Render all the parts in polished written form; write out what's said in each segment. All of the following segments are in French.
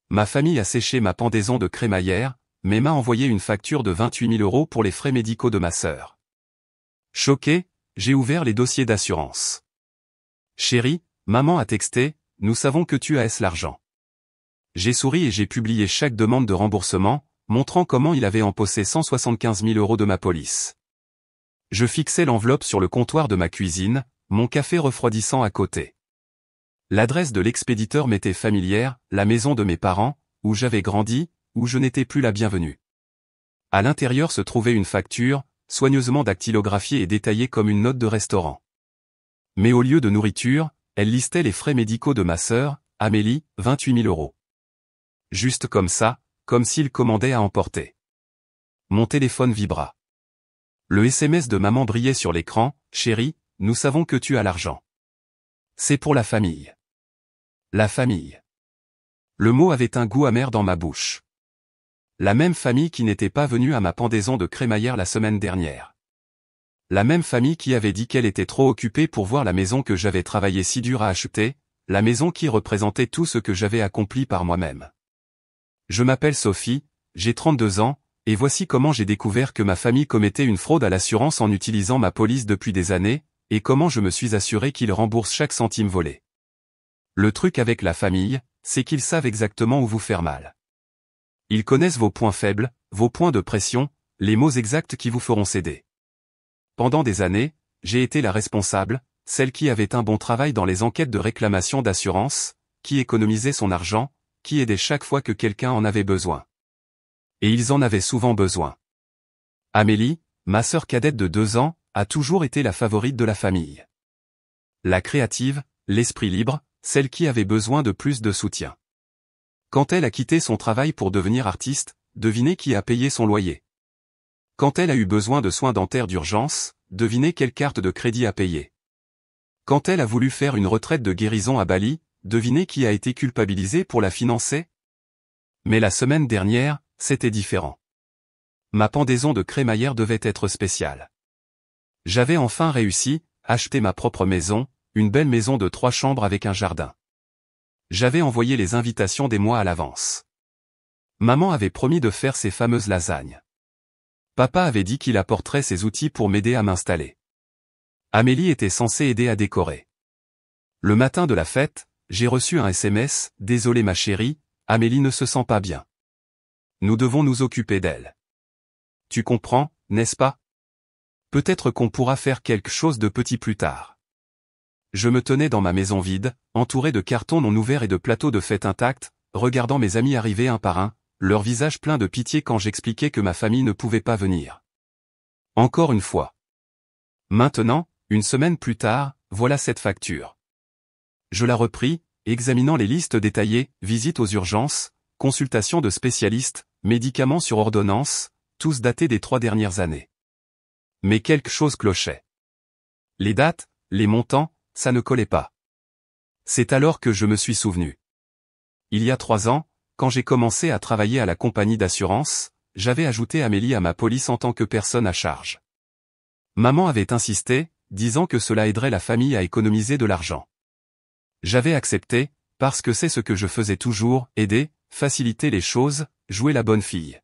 Ma famille a séché ma pendaison de crémaillère, mais m'a envoyé une facture de 28 000 € pour les frais médicaux de ma sœur. Choqué, j'ai ouvert les dossiers d'assurance. Chérie, maman a texté, nous savons que tu as l'argent. J'ai souri et j'ai publié chaque demande de remboursement, montrant comment il avait empossé 175 000 € de ma police. Je fixais l'enveloppe sur le comptoir de ma cuisine, mon café refroidissant à côté. L'adresse de l'expéditeur m'était familière, la maison de mes parents, où j'avais grandi, où je n'étais plus la bienvenue. À l'intérieur se trouvait une facture, soigneusement dactylographiée et détaillée comme une note de restaurant. Mais au lieu de nourriture, elle listait les frais médicaux de ma sœur, Amélie, 28 000 €. Juste comme ça, comme s'il commandait à emporter. Mon téléphone vibra. Le SMS de maman brillait sur l'écran, « Chérie, nous savons que tu as l'argent. C'est pour la famille. » La famille. Le mot avait un goût amer dans ma bouche. La même famille qui n'était pas venue à ma pendaison de crémaillère la semaine dernière. La même famille qui avait dit qu'elle était trop occupée pour voir la maison que j'avais travaillé si dur à acheter, la maison qui représentait tout ce que j'avais accompli par moi-même. Je m'appelle Sophie, j'ai 32 ans, et voici comment j'ai découvert que ma famille commettait une fraude à l'assurance en utilisant ma police depuis des années, et comment je me suis assuré qu'ils remboursent chaque centime volé. Le truc avec la famille, c'est qu'ils savent exactement où vous faire mal. Ils connaissent vos points faibles, vos points de pression, les mots exacts qui vous feront céder. Pendant des années, j'ai été la responsable, celle qui avait un bon travail dans les enquêtes de réclamation d'assurance, qui économisait son argent, qui aidait chaque fois que quelqu'un en avait besoin. Et ils en avaient souvent besoin. Amélie, ma sœur cadette de 2 ans, a toujours été la favorite de la famille. La créative, l'esprit libre, celle qui avait besoin de plus de soutien. Quand elle a quitté son travail pour devenir artiste, devinez qui a payé son loyer. Quand elle a eu besoin de soins dentaires d'urgence, devinez quelle carte de crédit a payé. Quand elle a voulu faire une retraite de guérison à Bali, devinez qui a été culpabilisé pour la financer? Mais la semaine dernière, c'était différent. Ma pendaison de crémaillère devait être spéciale. J'avais enfin réussi, acheter ma propre maison, une belle maison de 3 chambres avec un jardin. J'avais envoyé les invitations des mois à l'avance. Maman avait promis de faire ses fameuses lasagnes. Papa avait dit qu'il apporterait ses outils pour m'aider à m'installer. Amélie était censée aider à décorer. Le matin de la fête, j'ai reçu un SMS, « Désolé ma chérie, Amélie ne se sent pas bien. Nous devons nous occuper d'elle. Tu comprends, n'est-ce pas? Peut-être qu'on pourra faire quelque chose de petit plus tard. » Je me tenais dans ma maison vide, entouré de cartons non ouverts et de plateaux de fête intacts, regardant mes amis arriver un par un, leur visage plein de pitié quand j'expliquais que ma famille ne pouvait pas venir. Encore une fois. Maintenant, une semaine plus tard, voilà cette facture. Je la repris, examinant les listes détaillées, visites aux urgences, consultations de spécialistes, médicaments sur ordonnance, tous datés des 3 dernières années. Mais quelque chose clochait. Les dates, les montants, ça ne collait pas. C'est alors que je me suis souvenu. Il y a 3 ans, quand j'ai commencé à travailler à la compagnie d'assurance, j'avais ajouté Amélie à ma police en tant que personne à charge. Maman avait insisté, disant que cela aiderait la famille à économiser de l'argent. J'avais accepté, parce que c'est ce que je faisais toujours, aider, faciliter les choses, jouer la bonne fille.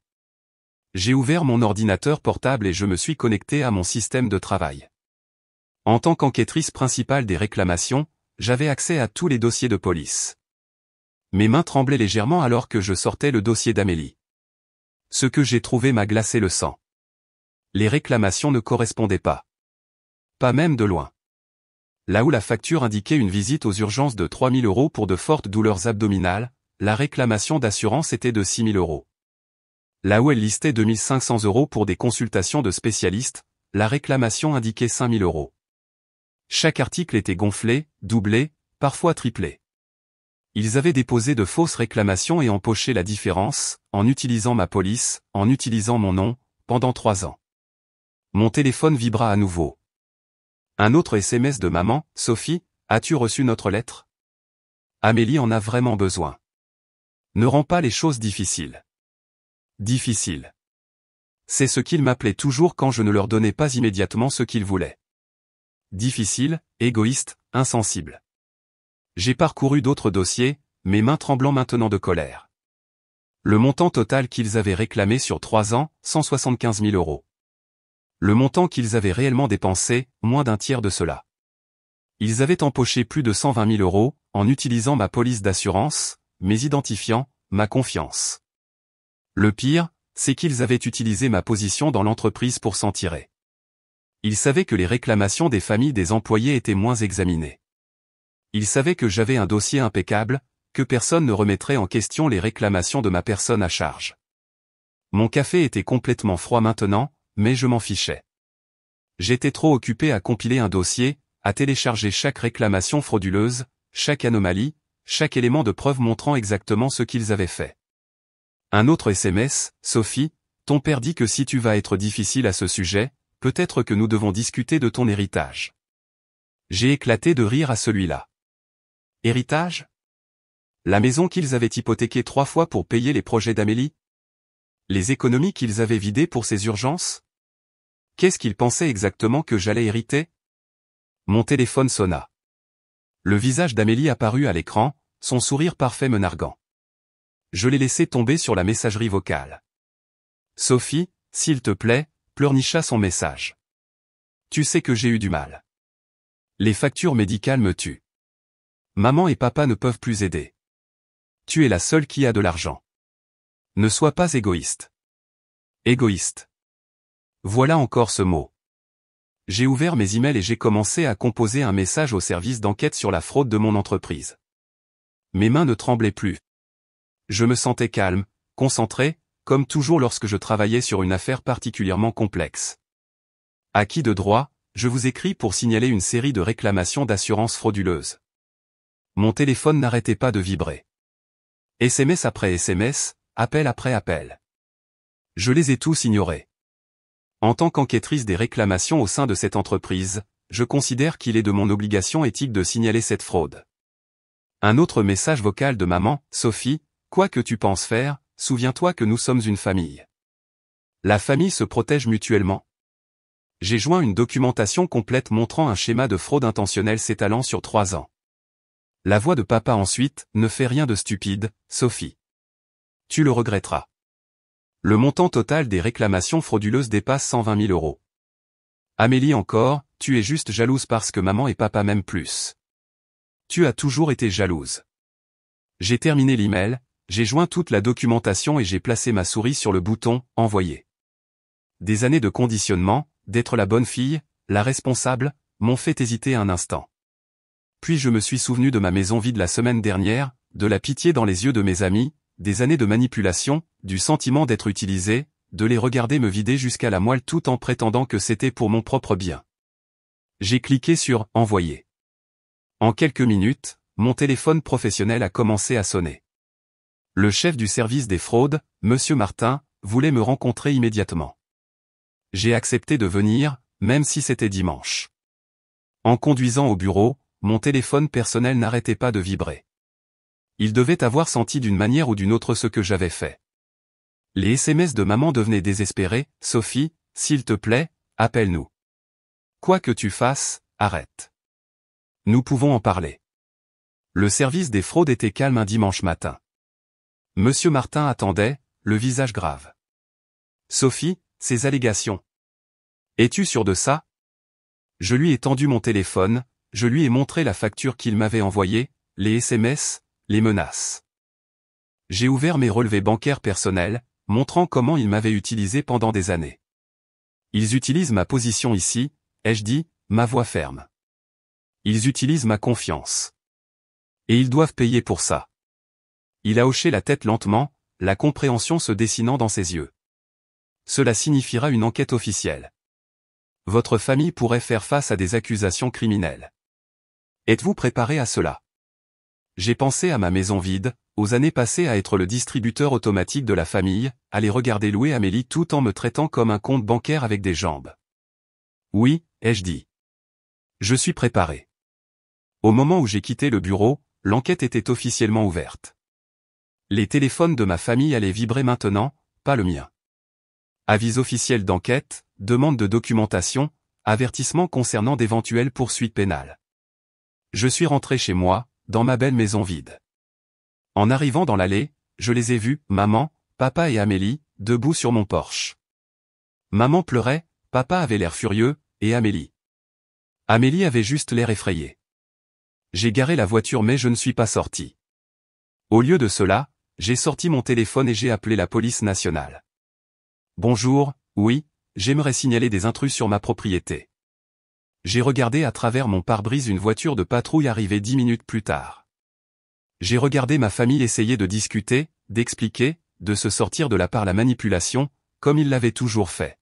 J'ai ouvert mon ordinateur portable et je me suis connecté à mon système de travail. En tant qu'enquêtrice principale des réclamations, j'avais accès à tous les dossiers de police. Mes mains tremblaient légèrement alors que je sortais le dossier d'Amélie. Ce que j'ai trouvé m'a glacé le sang. Les réclamations ne correspondaient pas. Pas même de loin. Là où la facture indiquait une visite aux urgences de 3 000 € pour de fortes douleurs abdominales, la réclamation d'assurance était de 6 000 €. Là où elle listait 2 500 € pour des consultations de spécialistes, la réclamation indiquait 5 000 €. Chaque article était gonflé, doublé, parfois triplé. Ils avaient déposé de fausses réclamations et empoché la différence, en utilisant ma police, en utilisant mon nom, pendant 3 ans. Mon téléphone vibra à nouveau. Un autre SMS de maman, « Sophie, as-tu reçu notre lettre? Amélie en a vraiment besoin. Ne rends pas les choses difficiles. » Difficile. C'est ce qu'ils m'appelaient toujours quand je ne leur donnais pas immédiatement ce qu'ils voulaient. Difficile, égoïste, insensible. J'ai parcouru d'autres dossiers, mes mains tremblant maintenant de colère. Le montant total qu'ils avaient réclamé sur 3 ans, 175 000 euros. Le montant qu'ils avaient réellement dépensé, moins d'un tiers de cela. Ils avaient empoché plus de 120 000 euros, en utilisant ma police d'assurance, mes identifiants, ma confiance. Le pire, c'est qu'ils avaient utilisé ma position dans l'entreprise pour s'en tirer. Ils savaient que les réclamations des familles des employés étaient moins examinées. Ils savaient que j'avais un dossier impeccable, que personne ne remettrait en question les réclamations de ma personne à charge. Mon café était complètement froid maintenant, mais je m'en fichais. J'étais trop occupé à compiler un dossier, à télécharger chaque réclamation frauduleuse, chaque anomalie, chaque élément de preuve montrant exactement ce qu'ils avaient fait. Un autre SMS, Sophie, ton père dit que si tu vas être difficile à ce sujet, peut-être que nous devons discuter de ton héritage. J'ai éclaté de rire à celui-là. Héritage? La maison qu'ils avaient hypothéquée 3 fois pour payer les projets d'Amélie? Les économies qu'ils avaient vidées pour ses urgences? Qu'est-ce qu'ils pensaient exactement que j'allais hériter? Mon téléphone sonna. Le visage d'Amélie apparut à l'écran, son sourire parfait me narguant. Je l'ai laissé tomber sur la messagerie vocale. Sophie, s'il te plaît, pleurnicha son message. Tu sais que j'ai eu du mal. Les factures médicales me tuent. Maman et papa ne peuvent plus aider. Tu es la seule qui a de l'argent. Ne sois pas égoïste. Égoïste. Voilà encore ce mot. J'ai ouvert mes emails et j'ai commencé à composer un message au service d'enquête sur la fraude de mon entreprise. Mes mains ne tremblaient plus. Je me sentais calme, concentré, comme toujours lorsque je travaillais sur une affaire particulièrement complexe. À qui de droit, je vous écris pour signaler une série de réclamations d'assurance frauduleuses. Mon téléphone n'arrêtait pas de vibrer. SMS après SMS, appel après appel. Je les ai tous ignorés. En tant qu'enquêtrice des réclamations au sein de cette entreprise, je considère qu'il est de mon obligation éthique de signaler cette fraude. Un autre message vocal de maman, Sophie, quoi que tu penses faire, souviens-toi que nous sommes une famille. La famille se protège mutuellement. J'ai joint une documentation complète montrant un schéma de fraude intentionnelle s'étalant sur 3 ans. La voix de papa ensuite, ne fais rien de stupide, Sophie. Tu le regretteras. Le montant total des réclamations frauduleuses dépasse 120 000 euros. Amélie encore, tu es juste jalouse parce que maman et papa m'aiment plus. Tu as toujours été jalouse. J'ai terminé l'email, j'ai joint toute la documentation et j'ai placé ma souris sur le bouton « Envoyer ». Des années de conditionnement, d'être la bonne fille, la responsable, m'ont fait hésiter un instant. Puis je me suis souvenu de ma maison vide la semaine dernière, de la pitié dans les yeux de mes amis, des années de manipulation, du sentiment d'être utilisé, de les regarder me vider jusqu'à la moelle tout en prétendant que c'était pour mon propre bien. J'ai cliqué sur « Envoyer ». En quelques minutes, mon téléphone professionnel a commencé à sonner. Le chef du service des fraudes, Monsieur Martin, voulait me rencontrer immédiatement. J'ai accepté de venir, même si c'était dimanche. En conduisant au bureau, mon téléphone personnel n'arrêtait pas de vibrer. Il devait avoir senti d'une manière ou d'une autre ce que j'avais fait. Les SMS de maman devenaient désespérés, « Sophie, s'il te plaît, appelle-nous. Quoi que tu fasses, arrête. Nous pouvons en parler. » Le service des fraudes était calme un dimanche matin. Monsieur Martin attendait, le visage grave. « Sophie, ces allégations. Es-tu sûr de ça? » Je lui ai tendu mon téléphone, je lui ai montré la facture qu'il m'avait envoyée, les SMS, les menaces. J'ai ouvert mes relevés bancaires personnels, montrant comment ils m'avaient utilisé pendant des années. Ils utilisent ma position ici, ai-je dit, ma voix ferme. Ils utilisent ma confiance. Et ils doivent payer pour ça. Il a hoché la tête lentement, la compréhension se dessinant dans ses yeux. Cela signifiera une enquête officielle. Votre famille pourrait faire face à des accusations criminelles. Êtes-vous préparé à cela? J'ai pensé à ma maison vide, aux années passées à être le distributeur automatique de la famille, à les regarder louer Amélie tout en me traitant comme un compte bancaire avec des jambes. Oui, ai-je dit. Je suis préparé. Au moment où j'ai quitté le bureau, l'enquête était officiellement ouverte. Les téléphones de ma famille allaient vibrer maintenant, pas le mien. Avis officiel d'enquête, demande de documentation, avertissement concernant d'éventuelles poursuites pénales. Je suis rentré chez moi, dans ma belle maison vide. En arrivant dans l'allée, je les ai vus, maman, papa et Amélie, debout sur mon porche. Maman pleurait, papa avait l'air furieux, et Amélie. Amélie avait juste l'air effrayée. J'ai garé la voiture mais je ne suis pas sorti. Au lieu de cela, j'ai sorti mon téléphone et j'ai appelé la police nationale. Bonjour, oui, j'aimerais signaler des intrus sur ma propriété. J'ai regardé à travers mon pare-brise une voiture de patrouille arriver 10 minutes plus tard. J'ai regardé ma famille essayer de discuter, d'expliquer, de se sortir de là par la manipulation, comme ils l'avaient toujours fait.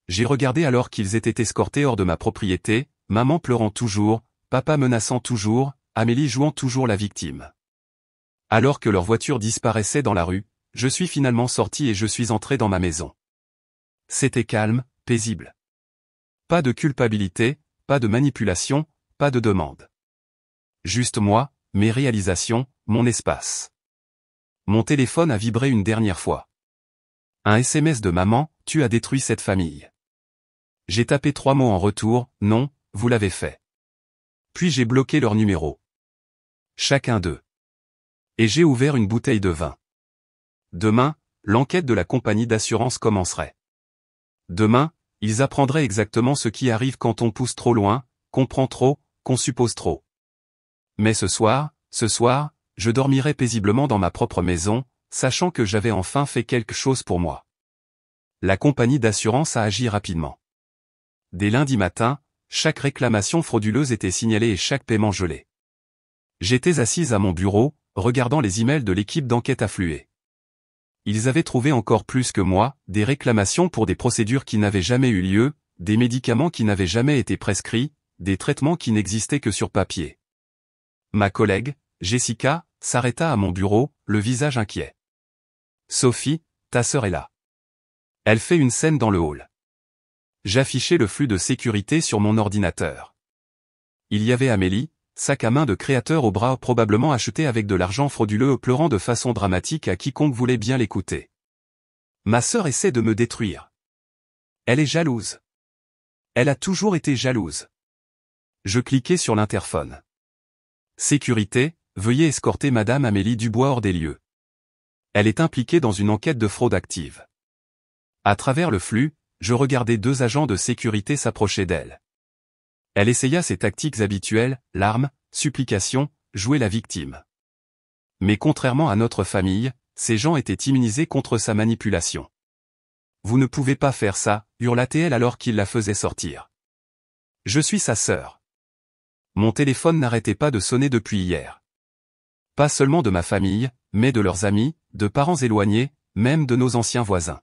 J'ai regardé alors qu'ils étaient escortés hors de ma propriété, maman pleurant toujours, papa menaçant toujours, Amélie jouant toujours la victime. Alors que leur voiture disparaissait dans la rue, je suis finalement sorti et je suis entré dans ma maison. C'était calme, paisible. Pas de culpabilité, pas de manipulation, pas de demande. Juste moi, mes réalisations, mon espace. Mon téléphone a vibré une dernière fois. Un SMS de maman, tu as détruit cette famille. J'ai tapé 3 mots en retour, non, vous l'avez fait. Puis j'ai bloqué leur numéro. Chacun d'eux. Et j'ai ouvert une bouteille de vin. Demain, l'enquête de la compagnie d'assurance commencerait. Demain, ils apprendraient exactement ce qui arrive quand on pousse trop loin, qu'on prend trop, qu'on suppose trop. Mais ce soir, je dormirai paisiblement dans ma propre maison, sachant que j'avais enfin fait quelque chose pour moi. La compagnie d'assurance a agi rapidement. Dès lundi matin, chaque réclamation frauduleuse était signalée et chaque paiement gelé. J'étais assise à mon bureau, regardant les emails de l'équipe d'enquête affluer. Ils avaient trouvé encore plus que moi, des réclamations pour des procédures qui n'avaient jamais eu lieu, des médicaments qui n'avaient jamais été prescrits, des traitements qui n'existaient que sur papier. Ma collègue, Jessica, s'arrêta à mon bureau, le visage inquiet. Sophie, ta sœur est là. Elle fait une scène dans le hall. J'affichais le flux de sécurité sur mon ordinateur. Il y avait Amélie, sac à main de créateur au bras probablement acheté avec de l'argent frauduleux pleurant de façon dramatique à quiconque voulait bien l'écouter. Ma sœur essaie de me détruire. Elle est jalouse. Elle a toujours été jalouse. Je cliquais sur l'interphone. Sécurité, veuillez escorter Madame Amélie Dubois hors des lieux. Elle est impliquée dans une enquête de fraude active. À travers le flux, je regardais 2 agents de sécurité s'approcher d'elle. Elle essaya ses tactiques habituelles, larmes, supplications, jouer la victime. Mais contrairement à notre famille, ces gens étaient immunisés contre sa manipulation. Vous ne pouvez pas faire ça, hurla-t-elle alors qu'il la faisait sortir. Je suis sa sœur. Mon téléphone n'arrêtait pas de sonner depuis hier. Pas seulement de ma famille, mais de leurs amis, de parents éloignés, même de nos anciens voisins.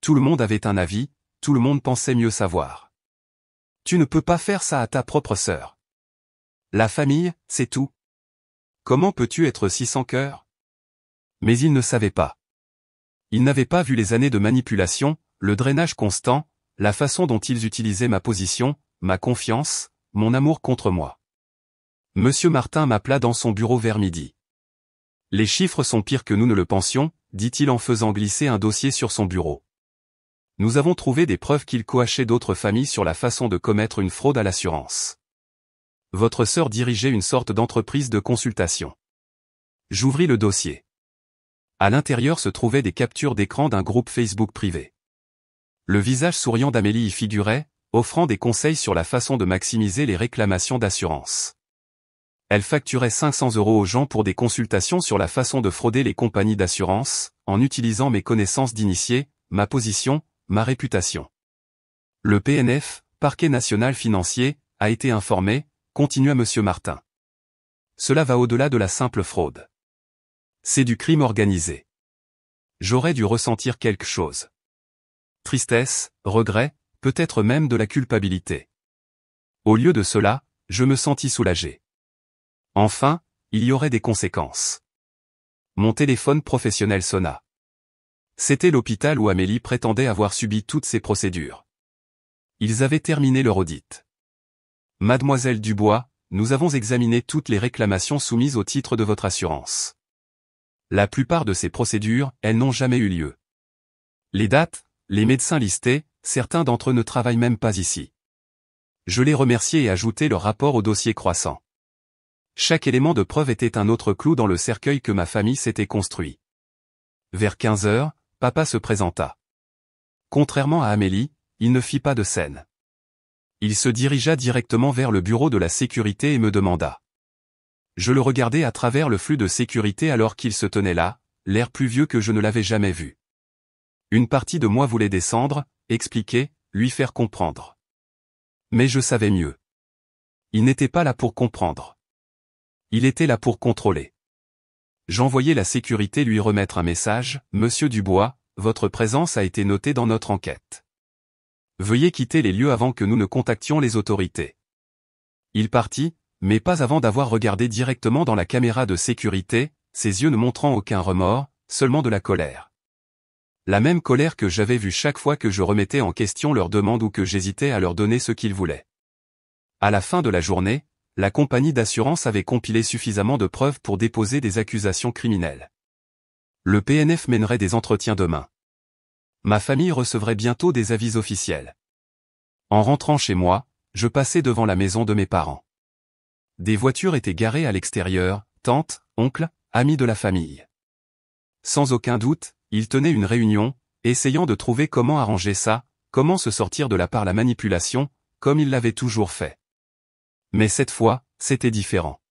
Tout le monde avait un avis, tout le monde pensait mieux savoir. Tu ne peux pas faire ça à ta propre sœur. La famille, c'est tout. Comment peux-tu être si sans cœur? Mais ils ne savaient pas. Ils n'avaient pas vu les années de manipulation, le drainage constant, la façon dont ils utilisaient ma position, ma confiance, mon amour contre moi. Monsieur Martin m'appela dans son bureau vers midi. Les chiffres sont pires que nous ne le pensions, dit-il en faisant glisser un dossier sur son bureau. Nous avons trouvé des preuves qu'il coachait d'autres familles sur la façon de commettre une fraude à l'assurance. Votre sœur dirigeait une sorte d'entreprise de consultation. J'ouvris le dossier. À l'intérieur se trouvaient des captures d'écran d'un groupe Facebook privé. Le visage souriant d'Amélie y figurait, offrant des conseils sur la façon de maximiser les réclamations d'assurance. Elle facturait 500 € aux gens pour des consultations sur la façon de frauder les compagnies d'assurance, en utilisant mes connaissances d'initié, ma position, ma réputation. Le PNF, Parquet national financier, a été informé, continua Monsieur Martin. Cela va au-delà de la simple fraude. C'est du crime organisé. J'aurais dû ressentir quelque chose. Tristesse, regret, peut-être même de la culpabilité. Au lieu de cela, je me sentis soulagé. Enfin, il y aurait des conséquences. Mon téléphone professionnel sonna. C'était l'hôpital où Amélie prétendait avoir subi toutes ces procédures. Ils avaient terminé leur audit. Mademoiselle Dubois, nous avons examiné toutes les réclamations soumises au titre de votre assurance. La plupart de ces procédures, elles n'ont jamais eu lieu. Les dates, les médecins listés, certains d'entre eux ne travaillent même pas ici. Je les remerciai et ajoutai leur rapport au dossier croissant. Chaque élément de preuve était un autre clou dans le cercueil que ma famille s'était construit. Vers 15 heures, papa se présenta. Contrairement à Amélie, il ne fit pas de scène. Il se dirigea directement vers le bureau de la sécurité et me demanda. Je le regardais à travers le flux de sécurité alors qu'il se tenait là, l'air plus vieux que je ne l'avais jamais vu. Une partie de moi voulait descendre, expliquer, lui faire comprendre. Mais je savais mieux. Il n'était pas là pour comprendre. Il était là pour contrôler. J'envoyais la sécurité lui remettre un message, « Monsieur Dubois, votre présence a été notée dans notre enquête. Veuillez quitter les lieux avant que nous ne contactions les autorités. » Il partit, mais pas avant d'avoir regardé directement dans la caméra de sécurité, ses yeux ne montrant aucun remords, seulement de la colère. La même colère que j'avais vue chaque fois que je remettais en question leur demande ou que j'hésitais à leur donner ce qu'ils voulaient. À la fin de la journée, la compagnie d'assurance avait compilé suffisamment de preuves pour déposer des accusations criminelles. Le PNF mènerait des entretiens demain. Ma famille recevrait bientôt des avis officiels. En rentrant chez moi, je passais devant la maison de mes parents. Des voitures étaient garées à l'extérieur, tante, oncle, amis de la famille. Sans aucun doute, ils tenaient une réunion, essayant de trouver comment arranger ça, comment se sortir de là par la manipulation, comme ils l'avaient toujours fait. Mais cette fois, c'était différent.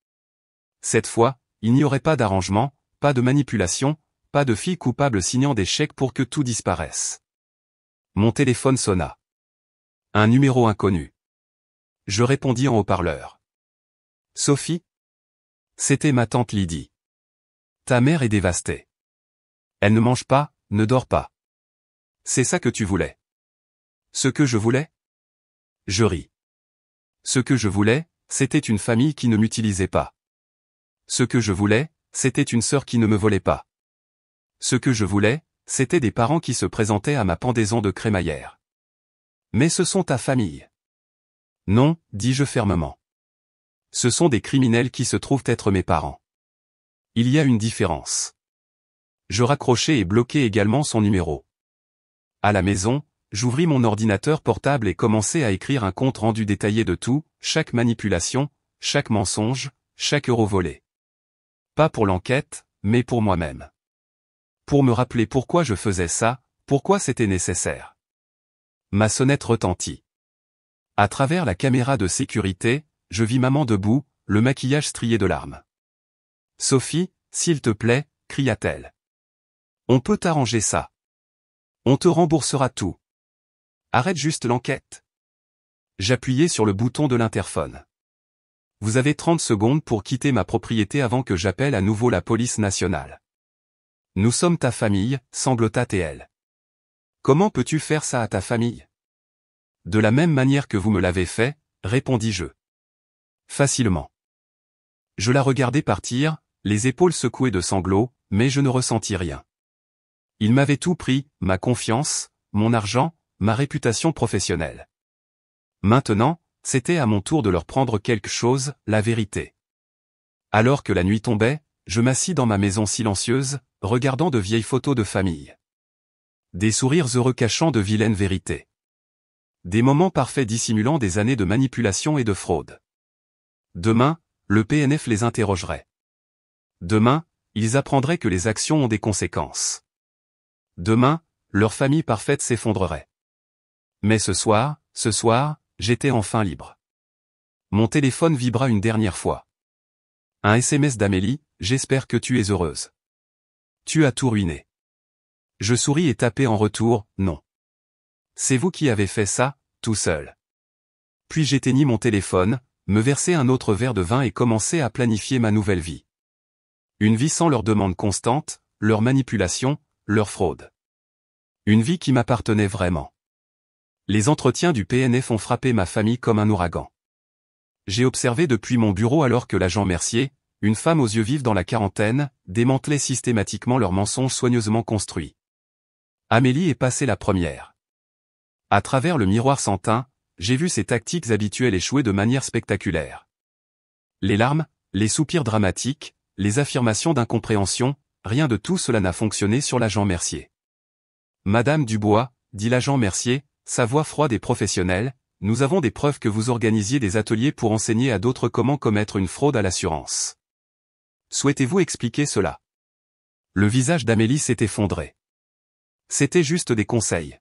Cette fois, il n'y aurait pas d'arrangement, pas de manipulation, pas de fille coupable signant des chèques pour que tout disparaisse. Mon téléphone sonna. Un numéro inconnu. Je répondis en haut-parleur. Sophie? C'était ma tante Lydie. Ta mère est dévastée. Elle ne mange pas, ne dort pas. C'est ça que tu voulais. Ce que je voulais? Je ris. Ce que je voulais, c'était une famille qui ne m'utilisait pas. Ce que je voulais, c'était une sœur qui ne me volait pas. Ce que je voulais, c'était des parents qui se présentaient à ma pendaison de crémaillère. Mais ce sont ta famille. Non, dis-je fermement. Ce sont des criminels qui se trouvent être mes parents. Il y a une différence. Je raccrochai et bloquai également son numéro. À la maison, j'ouvris mon ordinateur portable et commençai à écrire un compte rendu détaillé de tout, chaque manipulation, chaque mensonge, chaque euro volé. Pas pour l'enquête, mais pour moi-même. Pour me rappeler pourquoi je faisais ça, pourquoi c'était nécessaire. Ma sonnette retentit. À travers la caméra de sécurité, je vis maman debout, le maquillage strié de larmes. « Sophie, s'il te plaît, » cria-t-elle. « On peut t'arranger ça. On te remboursera tout. Arrête juste l'enquête. » J'appuyai sur le bouton de l'interphone. « Vous avez 30 secondes pour quitter ma propriété avant que j'appelle à nouveau la police nationale. »« Nous sommes ta famille, » sanglota-t-elle. « Comment peux-tu faire ça à ta famille ? » ?»« De la même manière que vous me l'avez fait, » répondis-je. Facilement. Je la regardai partir, les épaules secouées de sanglots, mais je ne ressentis rien. Il m'avait tout pris, ma confiance, mon argent, ma réputation professionnelle. Maintenant, c'était à mon tour de leur prendre quelque chose, la vérité. Alors que la nuit tombait, je m'assis dans ma maison silencieuse, regardant de vieilles photos de famille. Des sourires heureux cachant de vilaines vérités. Des moments parfaits dissimulant des années de manipulation et de fraude. Demain, le PNF les interrogerait. Demain, ils apprendraient que les actions ont des conséquences. Demain, leur famille parfaite s'effondrerait. Mais ce soir, j'étais enfin libre. Mon téléphone vibra une dernière fois. Un SMS d'Amélie, « J'espère que tu es heureuse. Tu as tout ruiné. » Je souris et tapai en retour, « Non. C'est vous qui avez fait ça, tout seul. » Puis j'éteignis mon téléphone, me versai un autre verre de vin et commençai à planifier ma nouvelle vie. Une vie sans leurs demandes constantes, leur manipulation, leur fraude. Une vie qui m'appartenait vraiment. Les entretiens du PNF ont frappé ma famille comme un ouragan. J'ai observé depuis mon bureau alors que l'agent Mercier, une femme aux yeux vifs dans la quarantaine, démantelait systématiquement leurs mensonges soigneusement construits. Amélie est passée la première. À travers le miroir sans teint, j'ai vu ses tactiques habituelles échouer de manière spectaculaire. Les larmes, les soupirs dramatiques, les affirmations d'incompréhension, rien de tout cela n'a fonctionné sur l'agent Mercier. « Madame Dubois, » dit l'agent Mercier, sa voix froide et professionnelle, « nous avons des preuves que vous organisiez des ateliers pour enseigner à d'autres comment commettre une fraude à l'assurance. Souhaitez-vous expliquer cela ? Le visage d'Amélie s'est effondré. C'était juste des conseils.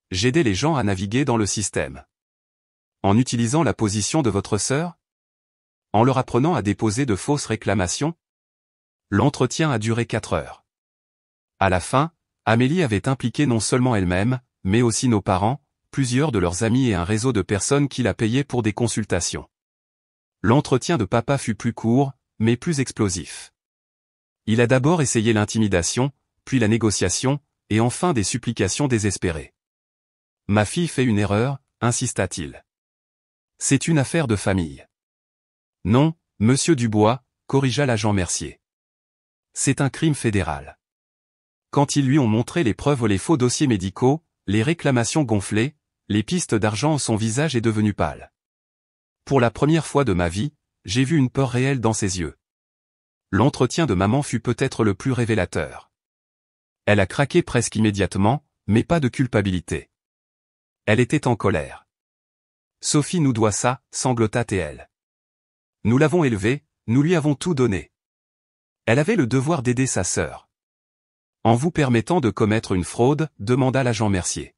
J'aidais les gens à naviguer dans le système. En utilisant la position de votre sœur? En leur apprenant à déposer de fausses réclamations? L'entretien a duré 4 heures. À la fin, Amélie avait impliqué non seulement elle-même, mais aussi nos parents, plusieurs de leurs amis et un réseau de personnes qui la payaient pour des consultations. L'entretien de papa fut plus court, mais plus explosif. Il a d'abord essayé l'intimidation, puis la négociation, et enfin des supplications désespérées. Ma fille fait une erreur, insista-t-il. C'est une affaire de famille. Non, monsieur Dubois, corrigea l'agent Mercier. C'est un crime fédéral. Quand ils lui ont montré les preuves et les faux dossiers médicaux, les réclamations gonflées, les pistes d'argent, son visage est devenu pâle. Pour la première fois de ma vie, j'ai vu une peur réelle dans ses yeux. L'entretien de maman fut peut-être le plus révélateur. Elle a craqué presque immédiatement, mais pas de culpabilité. Elle était en colère. Sophie nous doit ça, sanglota-t-elle. Nous l'avons élevée, nous lui avons tout donné. Elle avait le devoir d'aider sa sœur. En vous permettant de commettre une fraude, demanda l'agent Mercier.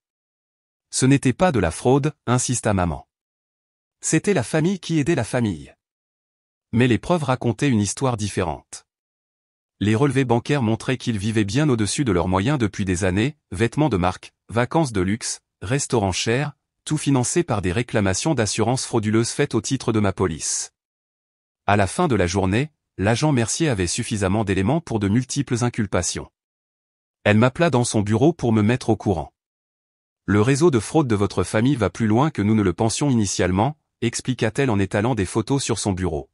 Ce n'était pas de la fraude, insista maman. C'était la famille qui aidait la famille. Mais les preuves racontaient une histoire différente. Les relevés bancaires montraient qu'ils vivaient bien au-dessus de leurs moyens depuis des années, vêtements de marque, vacances de luxe, restaurants chers, tout financé par des réclamations d'assurance frauduleuses faites au titre de ma police. À la fin de la journée, l'agent Mercier avait suffisamment d'éléments pour de multiples inculpations. Elle m'appela dans son bureau pour me mettre au courant. Le réseau de fraude de votre famille va plus loin que nous ne le pensions initialement, expliqua-t-elle en étalant des photos sur son bureau.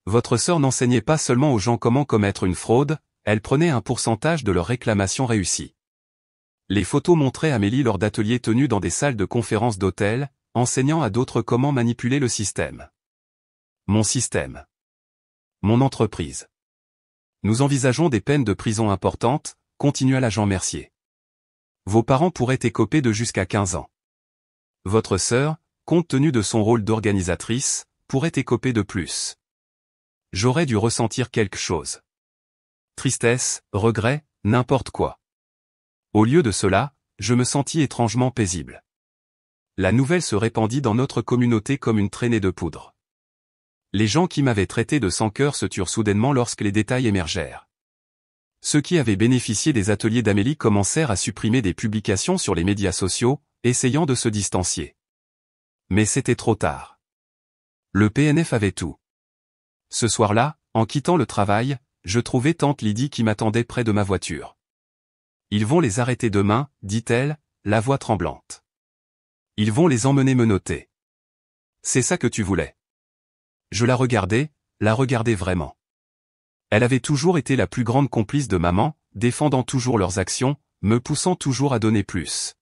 Votre sœur n'enseignait pas seulement aux gens comment commettre une fraude, elle prenait un pourcentage de leurs réclamations réussies. Les photos montraient Amélie lors d'ateliers tenus dans des salles de conférences d'hôtels, enseignant à d'autres comment manipuler le système. Mon système. Mon entreprise. Nous envisageons des peines de prison importantes, continua l'agent Mercier. Vos parents pourraient écoper de jusqu'à 15 ans. Votre sœur, compte tenu de son rôle d'organisatrice, pourrait écoper de plus. J'aurais dû ressentir quelque chose. Tristesse, regret, n'importe quoi. Au lieu de cela, je me sentis étrangement paisible. La nouvelle se répandit dans notre communauté comme une traînée de poudre. Les gens qui m'avaient traité de sans-cœur se turent soudainement lorsque les détails émergèrent. Ceux qui avaient bénéficié des ateliers d'Amélie commencèrent à supprimer des publications sur les médias sociaux, essayant de se distancier. Mais c'était trop tard. Le PNF avait tout. Ce soir-là, en quittant le travail, je trouvai tante Lydie qui m'attendait près de ma voiture. Ils vont les arrêter demain, dit-elle, la voix tremblante. Ils vont les emmener menotter. C'est ça que tu voulais. Je la regardais vraiment. Elle avait toujours été la plus grande complice de maman, défendant toujours leurs actions, me poussant toujours à donner plus.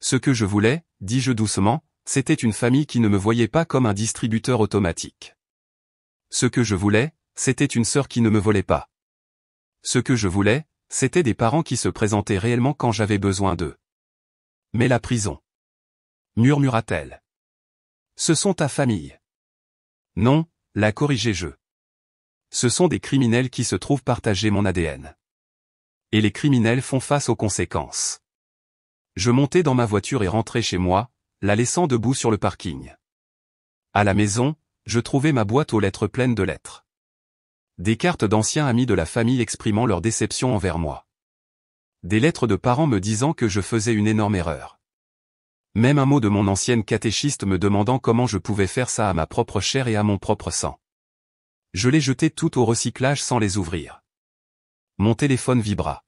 Ce que je voulais, dis-je doucement, c'était une famille qui ne me voyait pas comme un distributeur automatique. Ce que je voulais, c'était une sœur qui ne me volait pas. Ce que je voulais, c'était des parents qui se présentaient réellement quand j'avais besoin d'eux. Mais la prison. Murmura-t-elle. Ce sont ta famille. Non, la corrigeai-je. Ce sont des criminels qui se trouvent partager mon ADN. Et les criminels font face aux conséquences. Je montai dans ma voiture et rentrai chez moi, la laissant debout sur le parking. À la maison, je trouvai ma boîte aux lettres pleine de lettres. Des cartes d'anciens amis de la famille exprimant leur déception envers moi. Des lettres de parents me disant que je faisais une énorme erreur. Même un mot de mon ancienne catéchiste me demandant comment je pouvais faire ça à ma propre chair et à mon propre sang. Je les jetai toutes au recyclage sans les ouvrir. Mon téléphone vibra.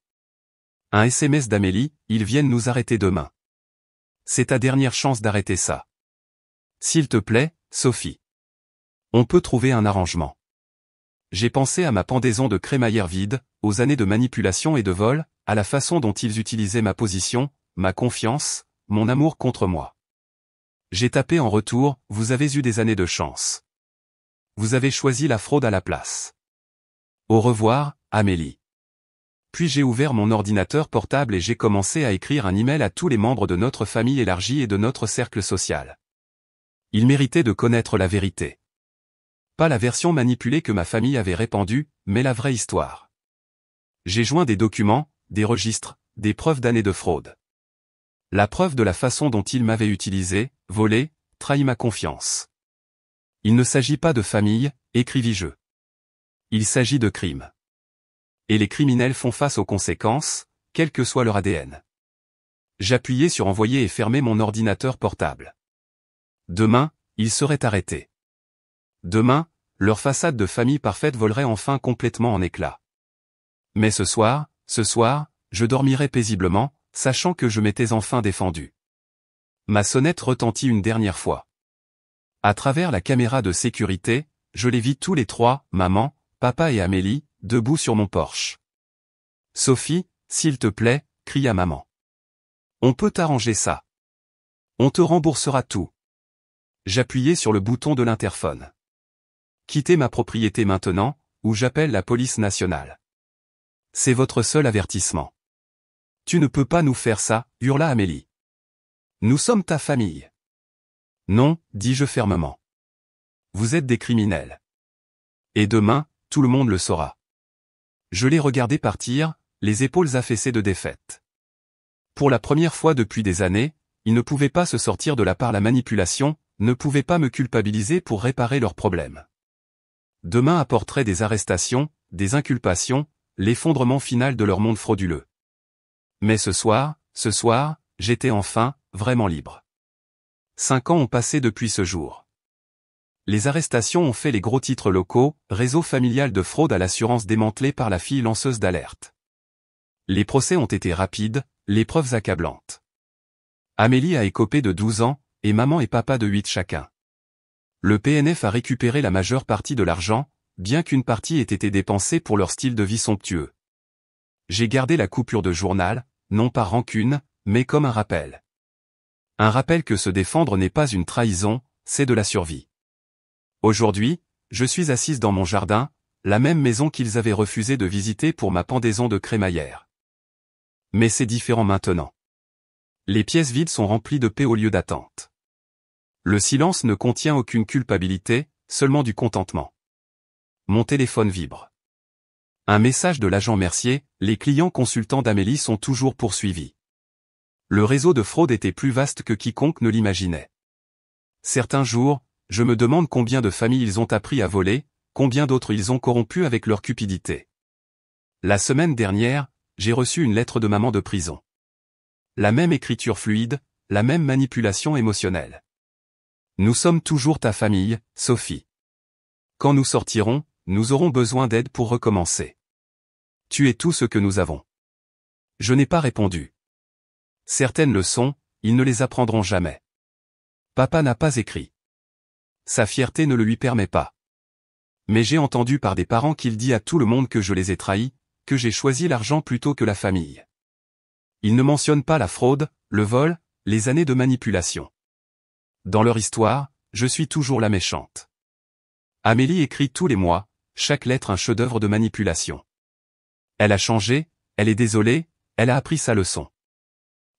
Un SMS d'Amélie, ils viennent nous arrêter demain. C'est ta dernière chance d'arrêter ça. S'il te plaît, Sophie. On peut trouver un arrangement. J'ai pensé à ma pendaison de crémaillère vide, aux années de manipulation et de vol, à la façon dont ils utilisaient ma position, ma confiance, mon amour contre moi. J'ai tapé en retour, vous avez eu des années de chance. Vous avez choisi la fraude à la place. Au revoir, Amélie. Puis j'ai ouvert mon ordinateur portable et j'ai commencé à écrire un email à tous les membres de notre famille élargie et de notre cercle social. Ils méritaient de connaître la vérité. Pas la version manipulée que ma famille avait répandue, mais la vraie histoire. J'ai joint des documents, des registres, des preuves d'années de fraude. La preuve de la façon dont il m'avait utilisé, volé, trahi ma confiance. Il ne s'agit pas de famille, écrivis-je. Il s'agit de crime. Et les criminels font face aux conséquences, quel que soit leur ADN. J'appuyai sur envoyer et fermai mon ordinateur portable. Demain, ils seraient arrêtés. Demain, leur façade de famille parfaite volerait enfin complètement en éclats. Mais ce soir, je dormirai paisiblement, sachant que je m'étais enfin défendu. Ma sonnette retentit une dernière fois. À travers la caméra de sécurité, je les vis tous les trois, maman, papa et Amélie, debout sur mon porche. « Sophie, s'il te plaît », cria maman. « On peut arranger ça. On te remboursera tout. » J'appuyai sur le bouton de l'interphone. « Quittez ma propriété maintenant, ou j'appelle la police nationale. C'est votre seul avertissement. »« Tu ne peux pas nous faire ça », hurla Amélie. « Nous sommes ta famille. »« Non », dis-je fermement. « Vous êtes des criminels. Et demain, tout le monde le saura. » Je les regardais partir, les épaules affaissées de défaite. Pour la première fois depuis des années, ils ne pouvaient pas se sortir de là par la manipulation, ne pouvaient pas me culpabiliser pour réparer leurs problèmes. Demain apporterait des arrestations, des inculpations, l'effondrement final de leur monde frauduleux. Mais ce soir, j'étais enfin, vraiment libre. 5 ans ont passé depuis ce jour. Les arrestations ont fait les gros titres locaux, réseau familial de fraude à l'assurance démantelé par la fille lanceuse d'alerte. Les procès ont été rapides, les preuves accablantes. Amélie a écopé de 12 ans, et maman et papa de 8 chacun. Le PNF a récupéré la majeure partie de l'argent, bien qu'une partie ait été dépensée pour leur style de vie somptueux. J'ai gardé la coupure de journal, non par rancune, mais comme un rappel. Un rappel que se défendre n'est pas une trahison, c'est de la survie. Aujourd'hui, je suis assise dans mon jardin, la même maison qu'ils avaient refusé de visiter pour ma pendaison de crémaillère. Mais c'est différent maintenant. Les pièces vides sont remplies de paix au lieu d'attente. Le silence ne contient aucune culpabilité, seulement du contentement. Mon téléphone vibre. Un message de l'agent Mercier, les clients consultants d'Amélie sont toujours poursuivis. Le réseau de fraude était plus vaste que quiconque ne l'imaginait. Certains jours, je me demande combien de familles ils ont appris à voler, combien d'autres ils ont corrompu avec leur cupidité. La semaine dernière, j'ai reçu une lettre de maman de prison. La même écriture fluide, la même manipulation émotionnelle. Nous sommes toujours ta famille, Sophie. Quand nous sortirons, nous aurons besoin d'aide pour recommencer. Tu es tout ce que nous avons. Je n'ai pas répondu. Certaines leçons, ils ne les apprendront jamais. Papa n'a pas écrit. Sa fierté ne le lui permet pas. Mais j'ai entendu par des parents qu'il dit à tout le monde que je les ai trahis, que j'ai choisi l'argent plutôt que la famille. Il ne mentionne pas la fraude, le vol, les années de manipulation. Dans leur histoire, je suis toujours la méchante. Amélie écrit tous les mois, chaque lettre un chef-d'œuvre de manipulation. Elle a changé, elle est désolée, elle a appris sa leçon.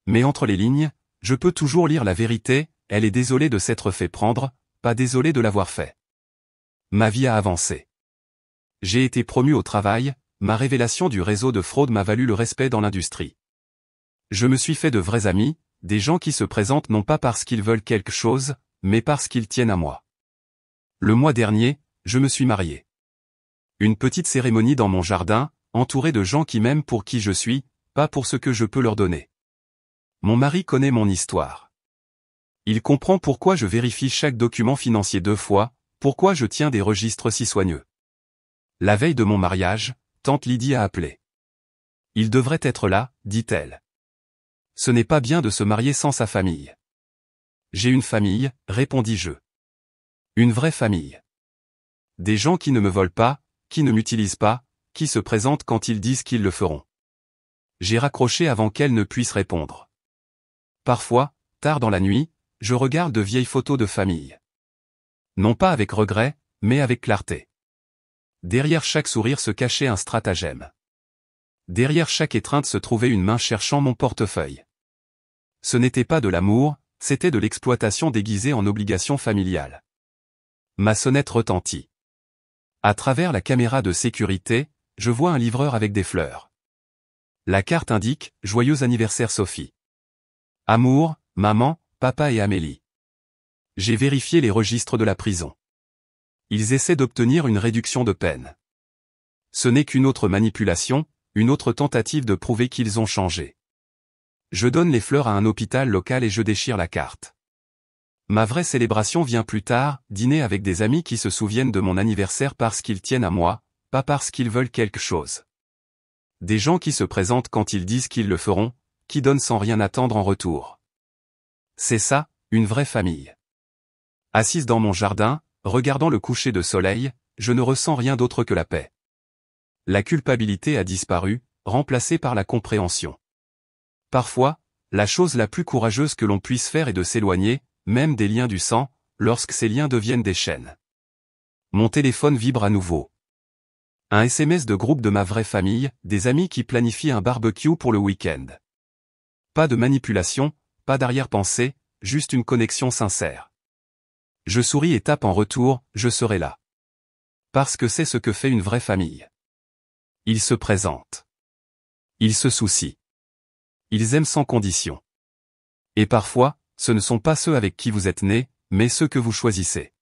Mais entre les lignes, je peux toujours lire la vérité, elle est désolée de s'être fait prendre, pas désolée de l'avoir fait. Ma vie a avancé. J'ai été promu au travail, ma révélation du réseau de fraude m'a valu le respect dans l'industrie. Je me suis fait de vrais amis, des gens qui se présentent non pas parce qu'ils veulent quelque chose, mais parce qu'ils tiennent à moi. Le mois dernier, je me suis marié. Une petite cérémonie dans mon jardin, entourée de gens qui m'aiment pour qui je suis, pas pour ce que je peux leur donner. Mon mari connaît mon histoire. Il comprend pourquoi je vérifie chaque document financier 2 fois, pourquoi je tiens des registres si soigneux. La veille de mon mariage, tante Lydie a appelé. Il devrait être là, dit-elle. Ce n'est pas bien de se marier sans sa famille. J'ai une famille, répondis-je. Une vraie famille. Des gens qui ne me volent pas, qui ne m'utilisent pas, qui se présentent quand ils disent qu'ils le feront. J'ai raccroché avant qu'elle ne puisse répondre. Parfois, tard dans la nuit, je regarde de vieilles photos de famille. Non pas avec regret, mais avec clarté. Derrière chaque sourire se cachait un stratagème. Derrière chaque étreinte se trouvait une main cherchant mon portefeuille. Ce n'était pas de l'amour, c'était de l'exploitation déguisée en obligation familiale. Ma sonnette retentit. À travers la caméra de sécurité, je vois un livreur avec des fleurs. La carte indique « Joyeux anniversaire Sophie. Amour, maman, papa et Amélie. » J'ai vérifié les registres de la prison. Ils essaient d'obtenir une réduction de peine. Ce n'est qu'une autre manipulation, une autre tentative de prouver qu'ils ont changé. Je donne les fleurs à un hôpital local et je déchire la carte. Ma vraie célébration vient plus tard, dîner avec des amis qui se souviennent de mon anniversaire parce qu'ils tiennent à moi, pas parce qu'ils veulent quelque chose. Des gens qui se présentent quand ils disent qu'ils le feront, qui donnent sans rien attendre en retour. C'est ça, une vraie famille. Assise dans mon jardin, regardant le coucher de soleil, je ne ressens rien d'autre que la paix. La culpabilité a disparu, remplacée par la compréhension. Parfois, la chose la plus courageuse que l'on puisse faire est de s'éloigner, même des liens du sang, lorsque ces liens deviennent des chaînes. Mon téléphone vibre à nouveau. Un SMS de groupe de ma vraie famille, des amis qui planifient un barbecue pour le week-end. Pas de manipulation, pas d'arrière-pensée, juste une connexion sincère. Je souris et tape en retour, je serai là. Parce que c'est ce que fait une vraie famille. Ils se présentent. Ils se soucient. Ils aiment sans condition. Et parfois, ce ne sont pas ceux avec qui vous êtes nés, mais ceux que vous choisissez.